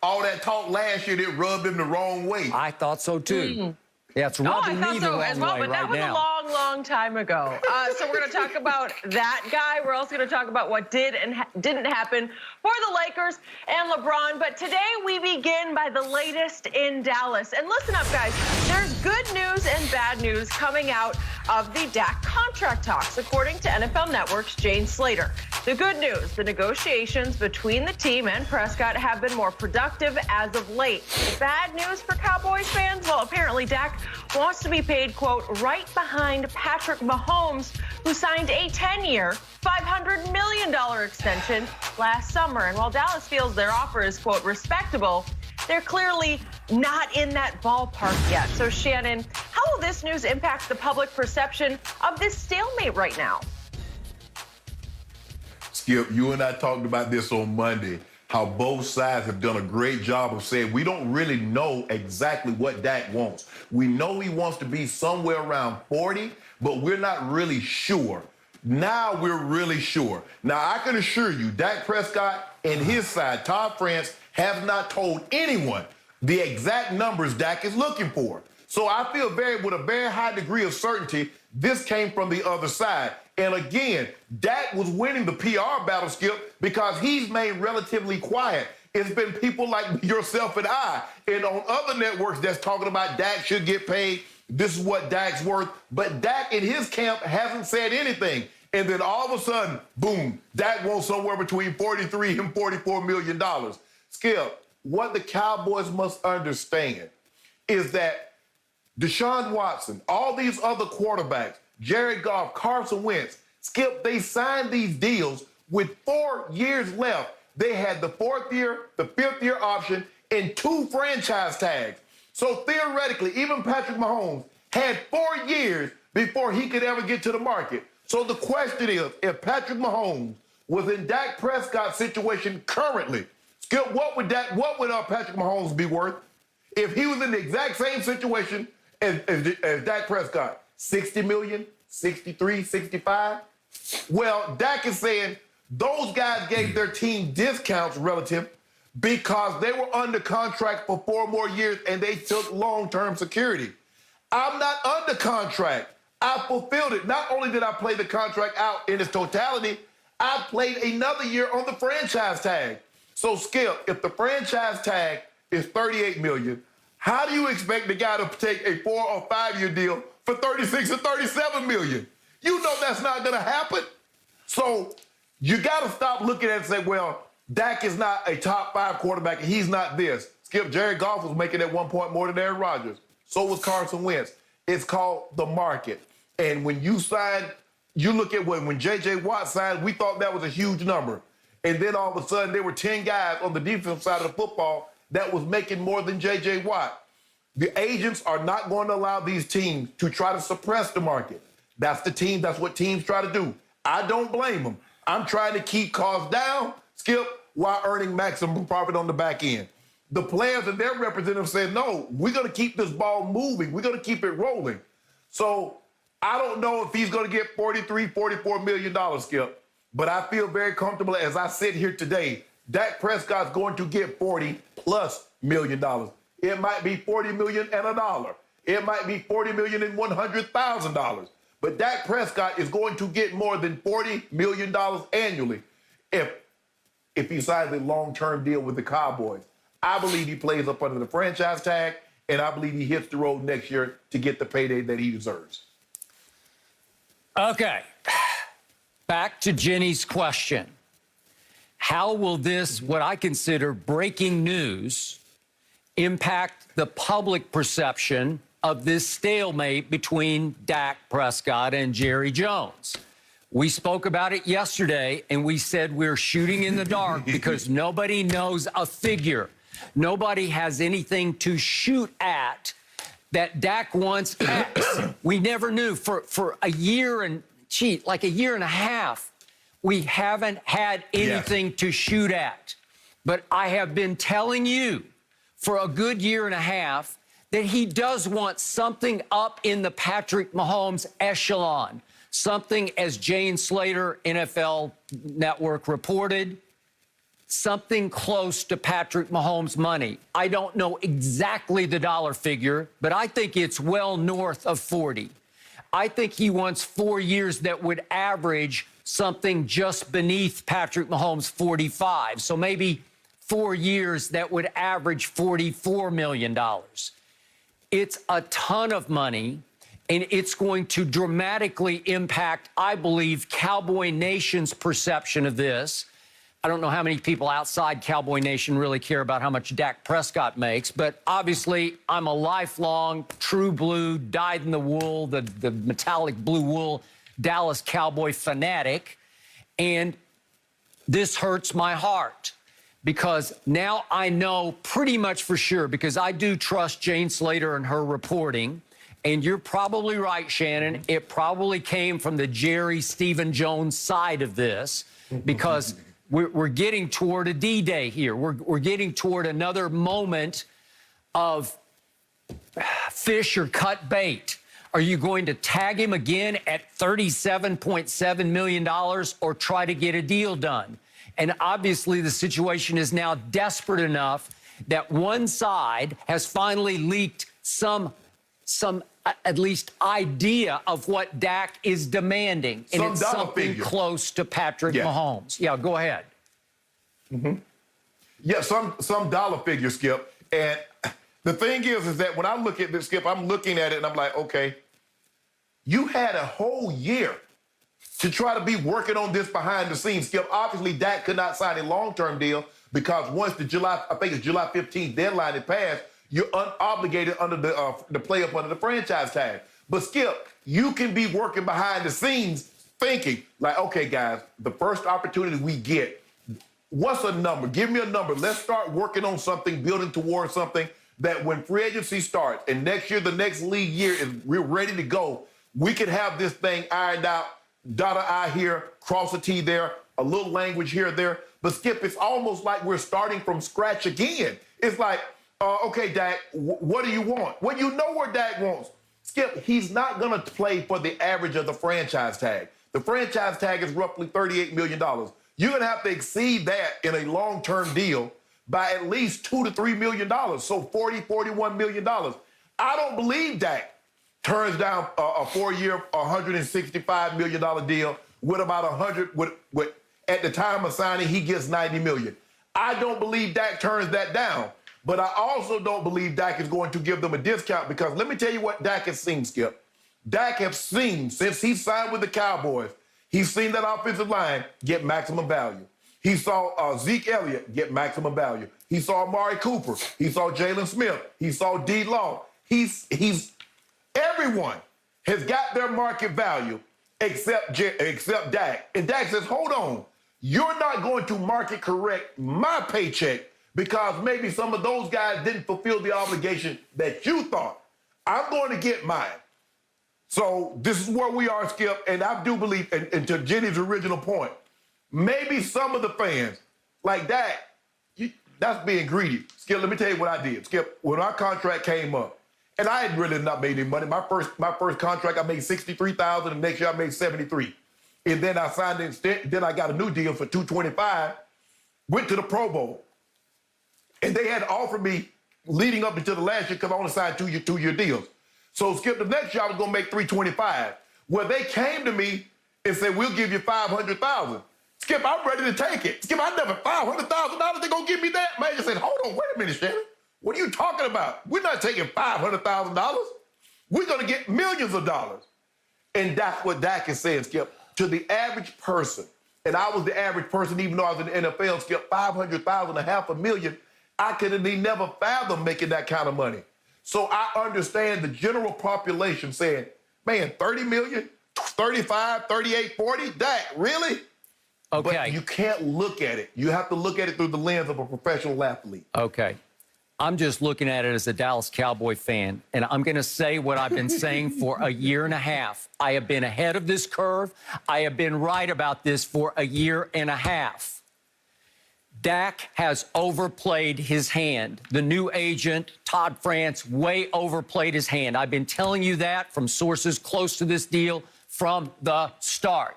all that talk last year, it rubbed him the wrong way. I thought so, too. Yeah, it's rubbing me the wrong way but that was right now. a long time ago. So we're going to talk about that guy. We're also going to talk about what did and didn't happen for the Lakers and LeBron. But today we begin by the latest in Dallas. And listen up, guys. There's good news and bad news coming out of the Dak contract talks, according to NFL Network's Jane Slater. The good news, the negotiations between the team and Prescott have been more productive as of late. The bad news for Cowboys fans? Well, apparently Dak wants to be paid, quote, right behind Patrick Mahomes, who signed a 10-year, $500 million extension last summer. And while Dallas feels their offer is, quote, respectable, they're clearly not in that ballpark yet. So, Shannon, how will this news impact the public perception of this stalemate right now? Skip, you and I talked about this on Monday, how both sides have done a great job of saying we don't really know exactly what Dak wants. We know he wants to be somewhere around 40, but we're not really sure. Now we're really sure. Now, I can assure you, Dak Prescott and his side, Todd France, have not told anyone the exact numbers Dak is looking for. So I feel with a very high degree of certainty, this came from the other side. And again, Dak was winning the PR battle, Skip, because he's made relatively quiet. It's been people like yourself and I, and on other networks that's talking about Dak should get paid. This is what Dak's worth. But Dak in his camp hasn't said anything. And then all of a sudden, boom, Dak wants somewhere between $43 and $44 million. Skip, what the Cowboys must understand is that Deshaun Watson, all these other quarterbacks, Jared Goff, Carson Wentz, Skip, they signed these deals with 4 years left. They had the 4th year, the 5th year option, and 2 franchise tags. So theoretically, even Patrick Mahomes had 4 years before he could ever get to the market. So the question is, if Patrick Mahomes was in Dak Prescott's situation currently, Skip, what would Patrick Mahomes be worth if he was in the exact same situation as Dak Prescott? 60 million, 63, 65? Well, Dak is saying those guys gave their team discounts relative because they were under contract for 4 more years and they took long-term security. I'm not under contract. I fulfilled it. Not only did I play the contract out in its totality, I played another year on the franchise tag. So, Skip, if the franchise tag is $38 million, how do you expect the guy to take a 4 or 5 year deal for $36 or $37 million? You know that's not going to happen. So you got to stop looking at it and say, well, Dak is not a top 5 quarterback and he's not this. Skip, Jared Goff was making at one point more than Aaron Rodgers. So was Carson Wentz. It's called the market. And when you sign, you look at when J.J. Watt signed, we thought that was a huge number. And then all of a sudden, there were 10 guys on the defensive side of the football that was making more than J.J. Watt. The agents are not going to allow these teams to try to suppress the market. That's what teams try to do. I don't blame them. I'm trying to keep costs down, Skip, while earning maximum profit on the back end. The players and their representatives said, no, we're going to keep this ball moving. We're going to keep it rolling. So I don't know if he's going to get $43, $44 million, Skip. But I feel very comfortable as I sit here today. Dak Prescott's going to get $40+ million. It might be $40 million and $1. It might be $40 million and $100,000. But Dak Prescott is going to get more than $40 million annually if he signs a long-term deal with the Cowboys. I believe he plays up under the franchise tag, and I believe he hits the road next year to get the payday that he deserves. Okay. Back to Jenny's question. How will this, what I consider breaking news, impact the public perception of this stalemate between Dak Prescott and Jerry Jones? We spoke about it yesterday, and we said we're shooting in the dark because nobody knows a figure. Nobody has anything to shoot at that Dak wants X. We never knew for a year and, like a year and a half, we haven't had anything to shoot at. But I have been telling you for a good year and a half that he does want something up in the Patrick Mahomes echelon. Something, as Jane Slater, NFL Network, reported, something close to Patrick Mahomes' money. I don't know exactly the dollar figure, but I think it's well north of 40. I think he wants 4 years that would average something just beneath Patrick Mahomes' 45. So maybe 4 years that would average $44 million. It's a ton of money, and it's going to dramatically impact, I believe, Cowboy Nation's perception of this. I don't know how many people outside Cowboy Nation really care about how much Dak Prescott makes, but obviously I'm a lifelong true blue, dyed-in-the-wool, the metallic blue wool Dallas Cowboy fanatic, and this hurts my heart because now I know pretty much for sure, because I do trust Jane Slater and her reporting, and you're probably right, Shannon, it probably came from the Jerry Stephen Jones side of this, because we're getting toward a D-Day here. We're getting toward another moment of fish or cut bait. Are you going to tag him again at $37.7 million or try to get a deal done? And obviously the situation is now desperate enough that one side has finally leaked some at least idea of what Dak is demanding. And it's something close to Patrick Mahomes. Yeah, go ahead. Yeah, some dollar figure, Skip. And the thing is that when I look at this, Skip, I'm looking at it and I'm like, okay, you had a whole year to try to be working on this behind the scenes, Skip. Obviously, Dak could not sign a long-term deal because once the July 15th deadline had passed, you're unobligated under the play up under the franchise tag. But Skip, you can be working behind the scenes thinking like, okay, guys, the first opportunity we get, what's a number? Give me a number. Let's start working on something, building towards something that when free agency starts and next year, the next league year is we're ready to go, we can have this thing ironed out, dot an I here, cross a T there, a little language here or there. But Skip, it's almost like we're starting from scratch again. It's like, okay, Dak, what do you want? Well, you know what Dak wants. Skip, he's not going to play for the average of the franchise tag. The franchise tag is roughly $38 million. You're going to have to exceed that in a long-term deal by at least $2 to $3 million. So $41 million. I don't believe Dak turns down a 4-year, $165 million deal with about 100, at the time of signing, he gets $90 million. I don't believe Dak turns that down. But I also don't believe Dak is going to give them a discount because let me tell you what Dak has seen, Skip. Dak has seen, since he signed with the Cowboys, he's seen that offensive line get maximum value. He saw Zeke Elliott get maximum value. He saw Amari Cooper. He saw Jalen Smith. He saw D. Law. Everyone has got their market value except Dak. And Dak says, hold on, you're not going to market correct my paycheck because maybe some of those guys didn't fulfill the obligation that you thought. I'm going to get mine. So this is where we are, Skip, and I do believe, and to Jenny's original point, maybe some of the fans, like Dak, that's being greedy. Skip, let me tell you what I did. Skip, when our contract came up, and I had really not made any money. My first contract, I made $63,000, and next year I made $73,000. And then I signed it, then I got a new deal for $225,000, went to the Pro Bowl. And they had offered me leading up until the last year because I only signed two-year deals. So, Skip, the next year I was going to make $325,000. Well, they came to me and said, we'll give you $500,000. Skip, I'm ready to take it. Skip, I never $500,000. They're going to give me that? Man, I said, hold on, wait a minute, Shannon. What are you talking about? We're not taking $500,000. We're going to get millions of dollars. And that's what Dak is saying, Skip. To the average person, and I was the average person even though I was in the NFL, Skip, $500,000, $500,000, I could have never fathomed making that kind of money. So I understand the general population saying, man, 30 million, 35, 38, 40, Dak, really? Okay. But you can't look at it. You have to look at it through the lens of a professional athlete. Okay. I'm just looking at it as a Dallas Cowboy fan, and I'm going to say what I've been saying for a year and a half. I have been ahead of this curve. I have been right about this for a year and a half. Dak has overplayed his hand. The new agent, Todd France, way overplayed his hand. I've been telling you that from sources close to this deal from the start.